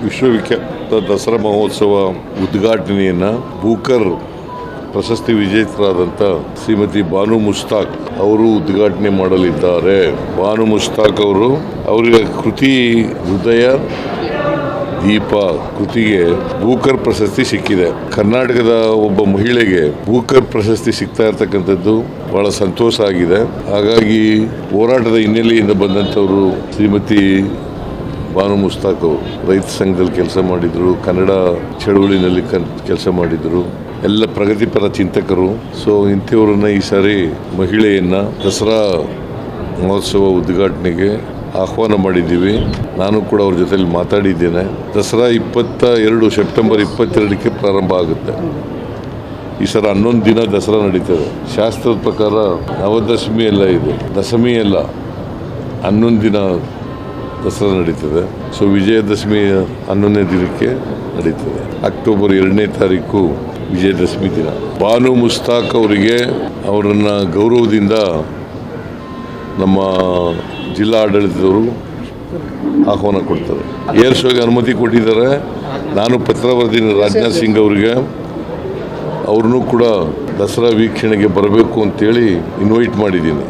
ವಿಶ್ವವಿಖ್ಯಾತ ದಸರಾ ಮಹೋತ್ಸವ ಉದ್ಘಾಟನೆಯನ್ನು ಬೂಕರ್ ಪ್ರಶಸ್ತಿ ವಿಜೇತರಾದಂಥ ಶ್ರೀಮತಿ ಬಾನು ಮುಷ್ತಾಕ್ ಅವರು ಉದ್ಘಾಟನೆ ಮಾಡಲಿದ್ದಾರೆ. ಬಾನು ಮುಷ್ತಾಕ್ ಅವರಿಗೆ ಕೃತಿ ಹೃದಯ ದೀಪ ಕೃತಿಗೆ ಬೂಕರ್ ಪ್ರಶಸ್ತಿ ಸಿಕ್ಕಿದೆ. ಕರ್ನಾಟಕದ ಒಬ್ಬ ಮಹಿಳೆಗೆ ಬೂಕರ್ ಪ್ರಶಸ್ತಿ ಸಿಗ್ತಾ ಇರ್ತಕ್ಕಂಥದ್ದು ಬಹಳ ಸಂತೋಷ ಆಗಿದೆ. ಹಾಗಾಗಿ ಹೋರಾಟದ ಹಿನ್ನೆಲೆಯಿಂದ ಬಂದಂಥವರು ಶ್ರೀಮತಿ ಬಾನು ಮುಷ್ತಾಕ್ ಅವರು ರೈತ ಸಂಘದಲ್ಲಿ ಕೆಲಸ ಮಾಡಿದರು, ಕನ್ನಡ ಚಳುವಳಿನಲ್ಲಿ ಕೆಲಸ ಮಾಡಿದರು, ಎಲ್ಲ ಪ್ರಗತಿಪರ ಚಿಂತಕರು. ಸೊ ಇಂಥವ್ರನ್ನ ಈ ಸಾರಿ ಮಹಿಳೆಯನ್ನು ದಸರಾ ಮಹೋತ್ಸವ ಉದ್ಘಾಟನೆಗೆ ಆಹ್ವಾನ ಮಾಡಿದ್ದೀವಿ. ನಾನು ಕೂಡ ಅವ್ರ ಜೊತೆಲಿ ಮಾತಾಡಿದ್ದೇನೆ. ದಸರಾ ಸೆಪ್ಟೆಂಬರ್ 22ಕ್ಕೆ ಪ್ರಾರಂಭ ಆಗುತ್ತೆ. ಈ ಸಲ 11 ದಿನ ದಸರಾ ನಡೀತದೆ. ಶಾಸ್ತ್ರದ ಪ್ರಕಾರ ನವದಶಮಿ ಎಲ್ಲ ಇದೆ, ದಶಮಿ ಎಲ್ಲ 11 ದಿನ ದಸರಾ ನಡೀತದೆ. ಸೊ ವಿಜಯದಶಮಿ 11ನೇ ದಿನಕ್ಕೆ ನಡೀತದೆ. ಅಕ್ಟೋಬರ್ 2ನೇ ತಾರೀಕು ವಿಜಯದಶಮಿ ದಿನ. ಬಾನು ಮುಷ್ತಾಕ್ ಅವರಿಗೆ ಅವರನ್ನು ಗೌರವದಿಂದ ನಮ್ಮ ಜಿಲ್ಲಾ ಆಡಳಿತದವರು ಆಹ್ವಾನ ಕೊಡ್ತಾರೆ. ಏರ್ ಶೋಗೆ ಅನುಮತಿ ಕೊಟ್ಟಿದ್ದಾರೆ. ನಾನು ಪತ್ರ ಬರೆದಿನಿ ರಾಜನಾಥ್ ಸಿಂಗ್ ಅವರಿಗೆ, ಅವ್ರನ್ನೂ ಕೂಡ ದಸರಾ ವೀಕ್ಷಣೆಗೆ ಬರಬೇಕು ಅಂತೇಳಿ ಇನ್ವೈಟ್ ಮಾಡಿದ್ದೀನಿ.